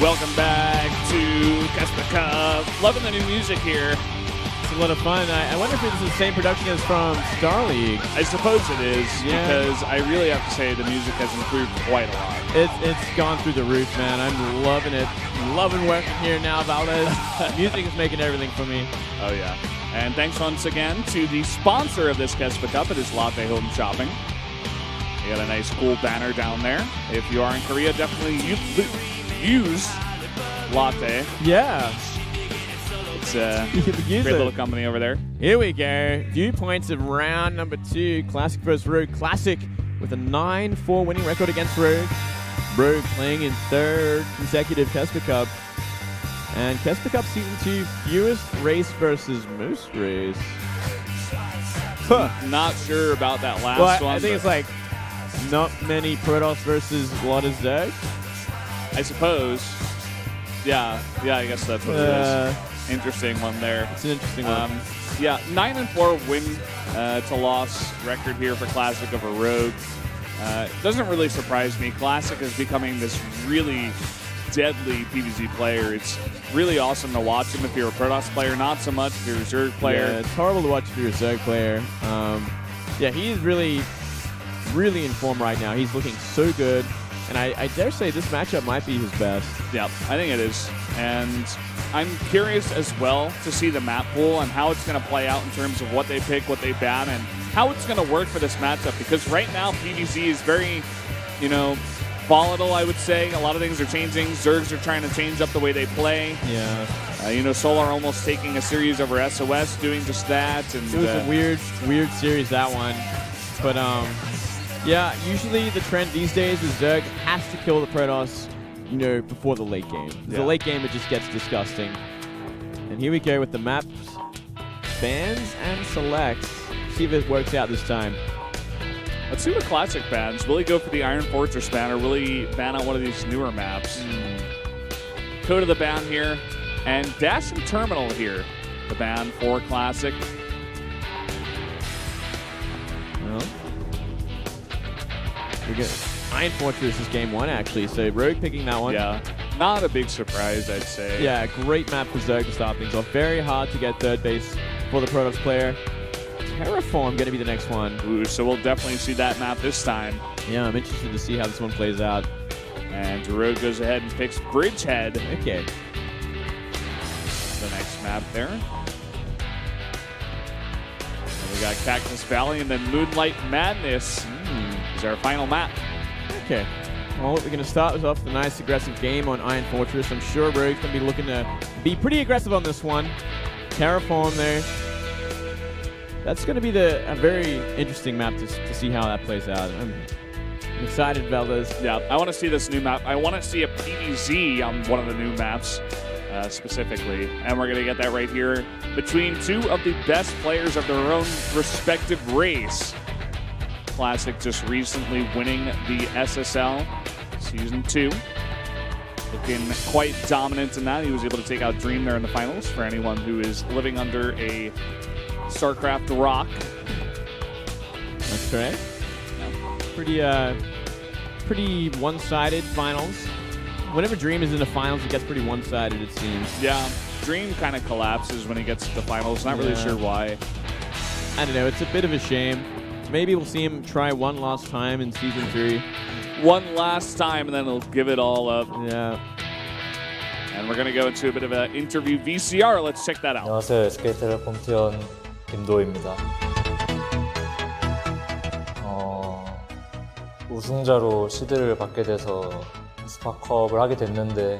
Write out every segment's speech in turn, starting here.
Welcome back to KeSPA Cup. Loving the new music here. It's a lot of fun. I wonder if it's the same production as from Star League. I suppose it is, because I really have to say the music has improved quite a lot. It's gone through the roof, man. I'm loving it. Loving working here now, Valdez. Music is making everything for me. Oh, yeah. And thanks once again to the sponsor of this KeSPA Cup. It is Latte Home Shopping. You got a nice cool banner down there. If you are in Korea, definitely use Latte. Yeah. It's a great little company over there. Here we go. Viewpoints of round number 2. Classic vs. Rogue. Classic with a 9-4 winning record against Rogue. Rogue playing in 3rd consecutive KeSPA Cup. And KeSPA Cup Season 2, fewest race versus most race. Not sure about that last one. I think it's like not many Protoss versus a lot of Zerg. I suppose. Yeah, I guess that's what it is. Interesting one there. It's an interesting one. Yeah, 9-4 win to loss record here for Classic over Rogue. Doesn't really surprise me. Classic is becoming this really deadly PvZ player. It's really awesome to watch him if you're a Protoss player, not so much if you're a Zerg player. Yeah, it's horrible to watch if you're a Zerg player. Yeah, he is really in form right now. He's looking so good. And I dare say this matchup might be his best. Yeah, I think it is. And I'm curious as well to see the map pool and how it's going to play out in terms of what they pick, what they ban, and how it's going to work for this matchup. Because right now, PvZ is very, volatile, I would say. A lot of things are changing. Zergs are trying to change up the way they play. Yeah. Solar almost taking a series over SOS, doing just that. And it was a weird series, that one. But, yeah, usually the trend these days is Zerg has to kill the Protoss, before the late game. The late game, it just gets disgusting. And here we go with the maps, bans, and selects. See if it works out this time. Let's see what Classic bans. Will he go for the Iron Fortress ban, or will he ban on one of these newer maps? Code of the ban here, and Dash and Terminal here. The ban for Classic. Well, we get Iron Fortress is game 1, actually, so Rogue picking that one. Yeah, not a big surprise, I'd say. Yeah, great map for Zerg to start things off. Very hard to get 3rd base for the Protoss player. Terraform going to be the next one. Ooh, so we'll definitely see that map this time. Yeah, I'm interested to see how this one plays out. And Rogue goes ahead and picks Bridgehead. Okay. The next map there. And we got Cactus Valley, and then Moonlight Madness is our final map. Okay. Well, we're going to start this off with a nice aggressive game on Iron Fortress. I'm sure Rogue's going to be looking to be pretty aggressive on this one. Terraform there. That's going to be a very interesting map to see how that plays out. I'm excited, Valdez. Yeah, I want to see this new map. I want to see a PvZ on one of the new maps specifically. And we're going to get that right here between 2 of the best players of their own respective race. Classic just recently winning the SSL Season 2. Looking quite dominant in that. He was able to take out Dream there in the finals for anyone who is living under a Starcraft rock. That's correct. Yeah. Pretty one-sided finals. Whenever Dream is in the finals, it gets pretty one-sided, it seems. Yeah, Dream kind of collapses when he gets to the finals. Not really sure why. I don't know. It's a bit of a shame. Maybe we'll see him try one last time in Season 3. One last time, and then he'll give it all up. Yeah. And we're going to go into a bit of an interview VCR. Let's check that out. 안녕하세요. SK텔레콤 T1 김도희입니다. 우승자로 시드를 받게 돼서 스파컵을 하게 됐는데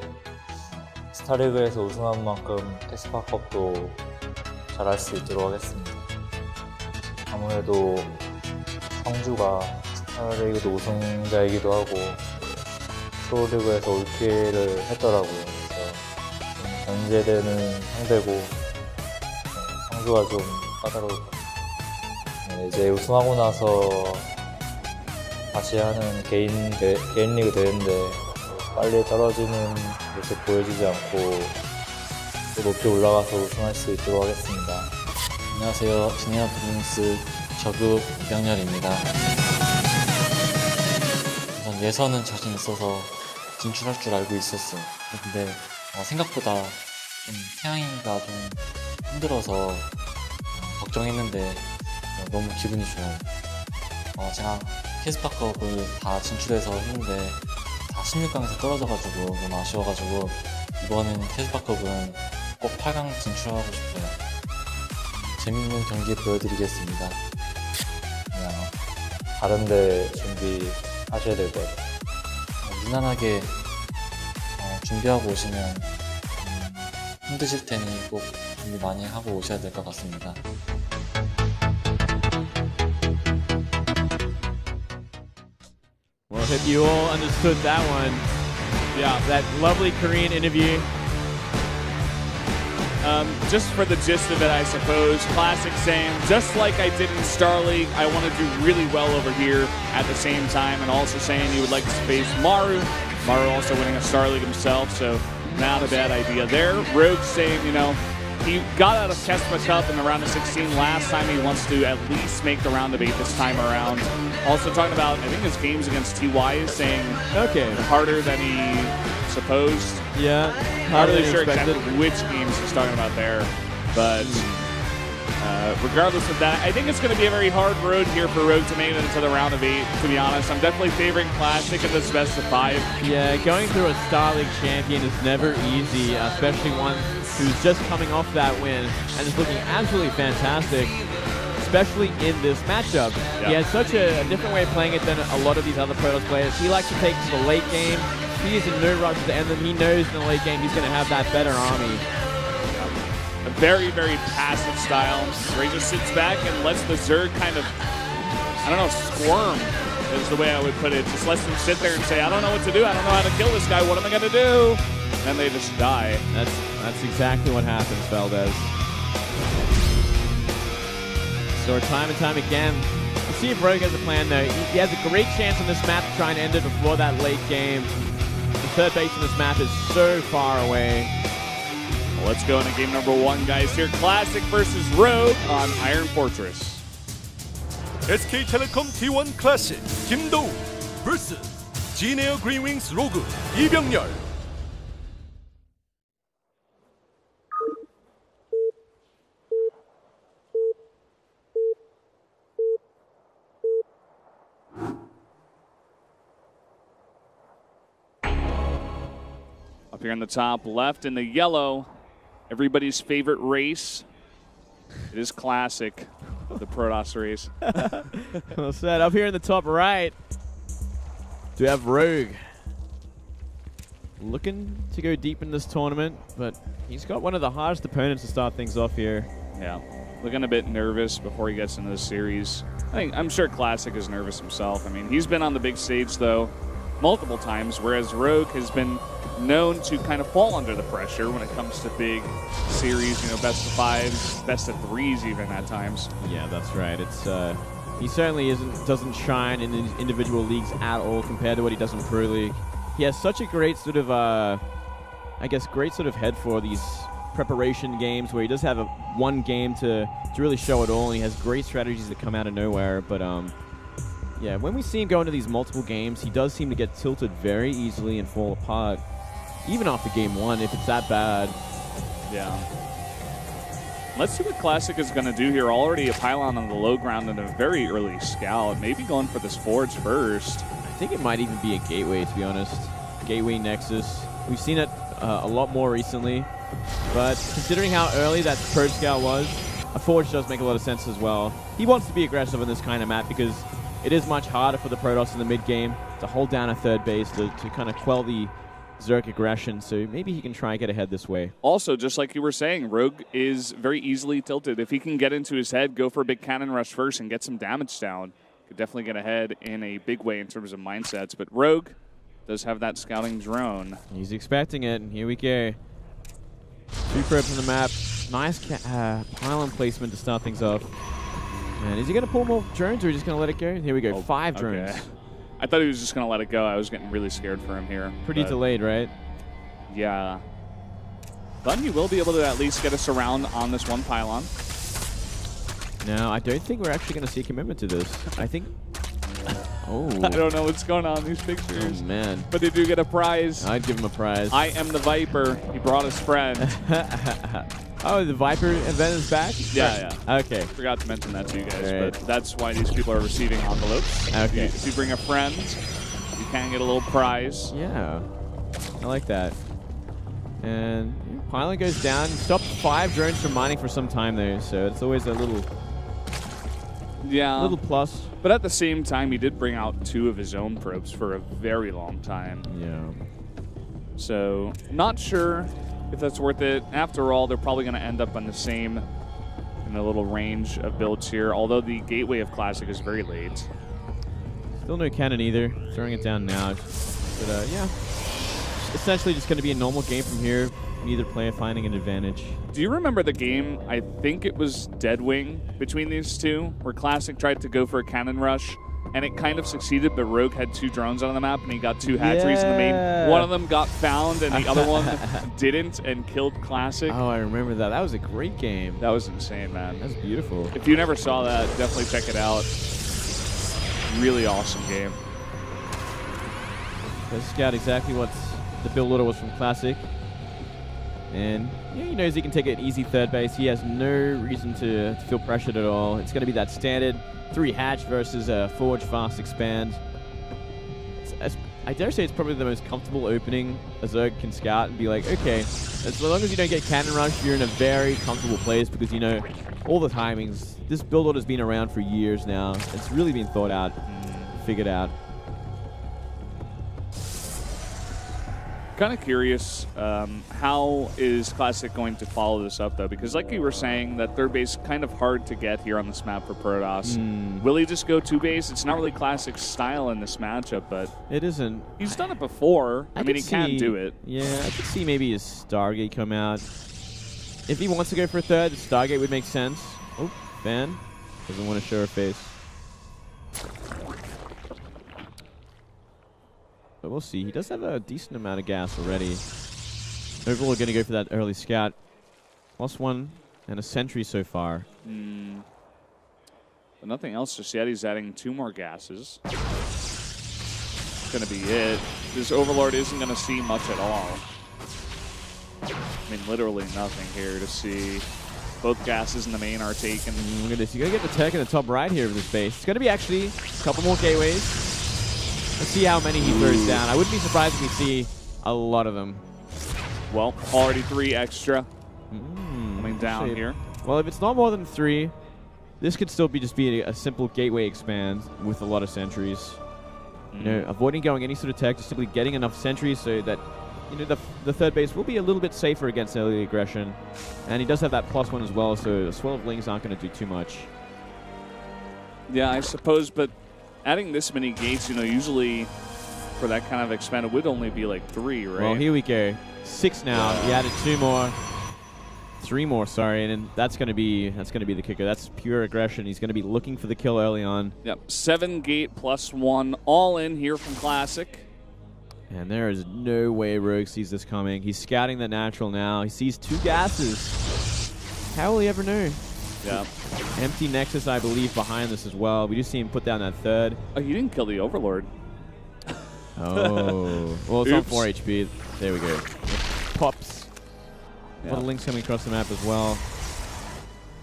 스타리그에서 우승한 만큼 스파컵도 잘할 수 있도록 하겠습니다. 아무래도 성주가 스타리그도 우승자이기도 하고 프로리그에서 올킬을 했더라고요. 그래서 좀 견제되는 상대고 성주가 좀 까다로울 것 같아요. 이제 우승하고 나서 다시 하는 개인 리그 대회인데 빨리 떨어지는 모습 보여주지 않고 또 높이 올라가서 우승할 수 있도록 하겠습니다. 안녕하세요. 시니어 프린스 저급 2학년입니다. 우선 예선은 자신 있어서 진출할 줄 알고 있었어요. 근데 생각보다 좀 태양이가 좀 힘들어서 걱정했는데 너무 기분이 좋아요. 제가 KeSPA컵을 다 진출해서 했는데 다 16강에서 떨어져가지고 너무 아쉬워가지고 이번엔 KeSPA컵은 꼭 8강 진출하고 싶어요. 재밌는 경기 보여드리겠습니다. 그냥 다른데 준비하셔야 될 것 같아요. 무난하게 준비하고 오시면 힘드실 테니 꼭 준비 많이 하고 오셔야 될 것 같습니다. Well, I hope you all understood that one. Yeah, that lovely Korean interview. Just for the gist of it, I suppose, Classic saying, just like I did in Star League, I want to do really well over here at the same time, and also saying you would like to face Maru. Maru also winning a Star League himself, so not a bad idea there. Rogue saying, you know, he got out of KeSPA Cup in the round of 16 last time. He wants to at least make the round of 8 this time around. Also talking about, I think his games against TY is saying Okay. harder than he supposed. Yeah. Not really sure exactly which games he's talking about there, but regardless of that, I think it's going to be a very hard road here for Rogue to make it into the round of 8, to be honest. I'm definitely favoring Classic in this best of 5. Yeah, going through a Star League champion is never easy, especially one who's just coming off that win and is looking absolutely fantastic, especially in this matchup. Yeah. He has such a different way of playing it than a lot of these other Protoss players. He likes to take to the late game. He is in no rush to end them. He knows in the late game he's going to have that better army. A very, very passive style where he just sits back and lets the Zerg kind of, I don't know, squirm is the way I would put it. Just lets them sit there and say, I don't know what to do. I don't know how to kill this guy. What am I going to do? And they just die. That's exactly what happens, Valdez. So time and time again, we'll see if Rogue has a plan though. He has a great chance on this map to try and end it before that late game. The third base on this map is so far away. Well, let's go into game number 1, guys. Here, Classic versus Rogue on Iron Fortress. SK텔레콤 T1 클래식 김도우 vs G-Neo Greenwings 로그 이병렬. Up here in the top left in the yellow, everybody's favorite race. It is Classic, the Protoss race. Well said. Up here in the top right, do have Rogue. Looking to go deep in this tournament, but he's got one of the hardest opponents to start things off here. Yeah, looking a bit nervous before he gets into this series. I'm sure Classic is nervous himself. I mean, he's been on the big stage, though, multiple times, whereas Rogue has been known to kind of fall under the pressure when it comes to big series, you know, best of 5s, best of 3s even at times. Yeah, that's right. It's he certainly doesn't shine in individual leagues at all compared to what he does in Pro League. He has such a great sort of, I guess, great sort of head for these preparation games where he does have one game to really show it all, and he has great strategies that come out of nowhere. But yeah, when we see him go into these multiple games, he does seem to get tilted very easily and fall apart, even after game 1, if it's that bad. Yeah. Let's see what Classic is going to do here. Already a pylon on the low ground and a very early scout. Maybe going for this forge first. I think it might even be a gateway, to be honest. Gateway Nexus. We've seen it a lot more recently, but considering how early that probe scout was, a forge does make a lot of sense as well. He wants to be aggressive in this kind of map because it is much harder for the Protoss in the mid game to hold down a third base to kind of quell the Zerg aggression, so maybe he can try and get ahead this way. Also, just like you were saying, Rogue is very easily tilted. If he can get into his head, go for a big cannon rush first and get some damage down, could definitely get ahead in a big way in terms of mindsets. But Rogue does have that scouting drone. He's expecting it, and here we go. 2 probes on the map. Nice pylon placement to start things off. And is he going to pull more drones, or is he just going to let it go? Here we go, 5 drones. Okay. I thought he was just going to let it go. I was getting really scared for him here. Pretty delayed, right? Yeah. But he will be able to at least get us around on this one pylon. No, I don't think we're actually going to see a commitment to this. I think... Oh. I don't know what's going on in these pictures. Oh, man. But they do get a prize. I'd give him a prize. I am the Viper. He brought his friend. Oh, the Viper event is back? Yeah. Okay. Forgot to mention that to you guys, Right. but that's why these people are receiving envelopes. Okay. If you bring a friend, you can get a little prize. Yeah. I like that. And Pilot goes down. Stopped 5 drones from mining for some time, though, so it's always a little plus. But at the same time, he did bring out 2 of his own probes for a very long time. Yeah. So, not sure if that's worth it. After all, they're probably going to end up on the same in a little range of builds here, although the gateway of Classic is very late. Still no cannon either. Throwing it down now. But, yeah. Essentially just going to be a normal game from here. Neither player finding an advantage. Do you remember the game, I think it was Deadwing, between these two, where Classic tried to go for a cannon rush, and it kind of succeeded, but Rogue had 2 drones on the map, and he got 2 hatcheries in the main. One of them got found, and the other one didn't, and killed Classic. Oh, I remember that. That was a great game. That was insane, man. That was beautiful. If you never saw that, definitely check it out. Really awesome game. Let's scout exactly what the build order was from Classic. And yeah, he knows he can take an easy third base. He has no reason to feel pressured at all. It's going to be that standard 3 hatch versus a forge fast expand. I dare say it's probably the most comfortable opening a Zerg can scout and be like, okay, as long as you don't get cannon rush, you're in a very comfortable place because you know all the timings. This build order's been around for years now. It's really been thought out, figured out. Kind of curious, how is Classic going to follow this up, though? Because like you were saying, that third base kind of hard to get here on this map for Protoss. Will he just go 2 base? It's not really Classic's style in this matchup, but it isn't. He's done it before. I mean, he can do it. Yeah, I could see maybe his Stargate come out. If he wants to go for a third, the Stargate would make sense. Oh, Fan doesn't want to show her face. But we'll see. He does have a decent amount of gas already. Overall, going to go for that early scout. +1 and a sentry so far. But nothing else just yet. He's adding 2 more gases. That's going to be it. This Overlord isn't going to see much at all. I mean, literally nothing here to see. Both gases in the main are taken. Look at this. You got to get the tech in the top right here of this base. It's going to be actually a couple more gateways. Let's see how many he throws down. I wouldn't be surprised if we see a lot of them. Well, already 3 extra coming down here. Well, if it's not more than 3, this could still be just be a simple gateway expand with a lot of sentries. You know, avoiding going any sort of tech, just simply getting enough sentries so that you know the third base will be a little bit safer against early aggression. And he does have that +1 as well, so a swell of lings aren't going to do too much. Yeah, I suppose, but adding this many gates, you know, usually for that kind of expand, it would only be like 3, right? Well, here we go. 6 now. He added 2 more. 3 more, sorry, and then that's gonna be the kicker. That's pure aggression. He's gonna be looking for the kill early on. Yep, 7 gate +1, all in here from Classic. And there is no way Rogue sees this coming. He's scouting the natural now. He sees 2 gases. How will he ever know? Yeah. Empty Nexus, I believe, behind this as well. We just see him put down that 3rd. Oh, he didn't kill the Overlord. Oh. Well, it's on 4 HP. There we go. Pops. A lot of links coming across the map as well.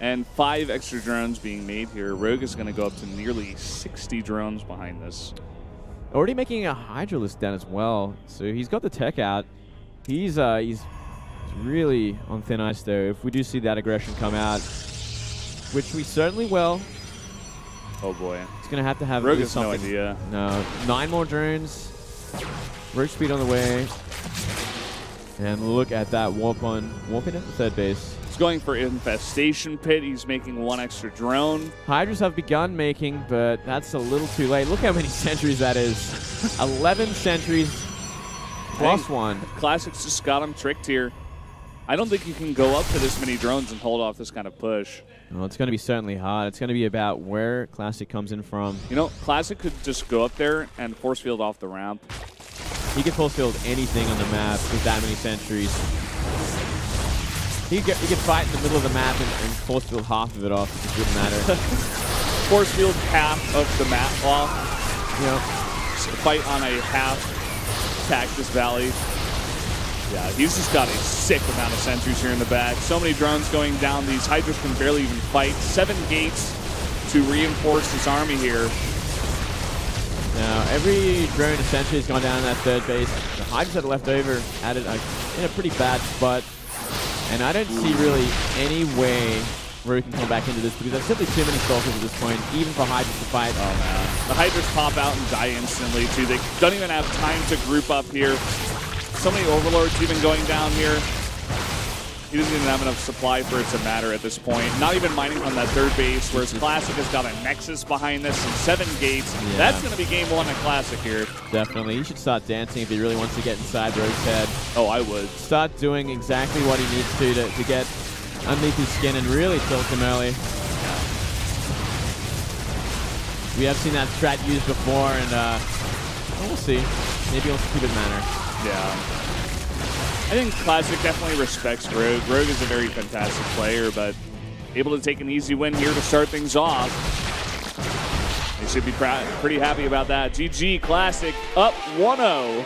And 5 extra drones being made here. Rogue is going to go up to nearly 60 drones behind this. Already making a Hydralisk down as well. So he's got the tech out. He's really on thin ice, though. If we do see that aggression come out, which we certainly will. Oh, boy. It's going to have Rogue has no idea. No. 9 more drones. Rogue speed on the way. And look at that warp in at the third base. He's going for Infestation Pit. He's making 1 extra drone. Hydras have begun making, but that's a little too late. Look how many sentries that is. 11 sentries +1. Classic's just got him tricked here. I don't think you can go up to this many drones and hold off this kind of push. Well, it's going to be certainly hard. It's going to be about where Classic comes in from. You know, Classic could just go up there and force field off the ramp. He could force field anything on the map with that many sentries. He could fight in the middle of the map and force field half of it off. It just wouldn't matter. Force field half of the map off. Yeah. Fight on a half Cactus Valley. Yeah, he's just got a sick amount of sentries here in the back. So many drones going down. These Hydras can barely even fight. 7 gates to reinforce this army here. Now, every drone essentially has gone down in that third base. The Hydras that are left over at it in a pretty bad spot. And I don't see really any way where we can come back into this because there's simply too many Stalkers at this point, even for Hydras to fight. Oh, man. The Hydras pop out and die instantly, too. They don't even have time to group up here. So many Overlords even going down here. He doesn't even have enough supply for it to matter at this point. Not even mining on that third base, whereas Classic has got a Nexus behind this and 7 gates. Yeah. That's going to be game 1 of Classic here. Definitely. He should start dancing if he really wants to get inside Rogue's head. Oh, I would. Start doing exactly what he needs to get underneath his skin and really tilt him early. We have seen that strat used before, and we'll see. Maybe he'll keep it manner. Yeah. I think Classic definitely respects Rogue. Rogue is a very fantastic player, but able to take an easy win here to start things off. They should be pretty happy about that. GG Classic up 1-0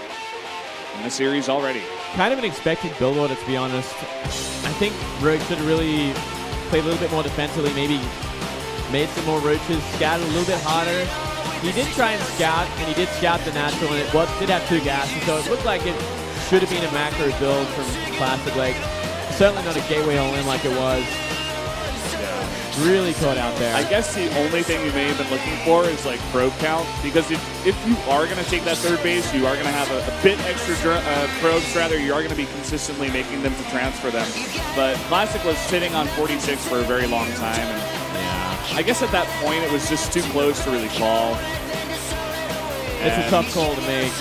in the series already. Kind of an expected build order, to be honest. I think Rogue should have really played a little bit more defensively, maybe made some more roaches, scouted a little bit harder. He did try and scout, and he did scout the natural, and it did have 2 gases, so it looked like it should have been a macro build from Classic. Like, certainly not a gateway all-in like it was. Yeah. Really caught out there. I guess the only thing you may have been looking for is like probe count, because if you are going to take that third base, you are going to have a bit extra probes. Rather, you are going to be consistently making them to transfer them. But Classic was sitting on 46 for a very long time, and yeah, I guess at that point it was just too close to really call. It's a tough call to make.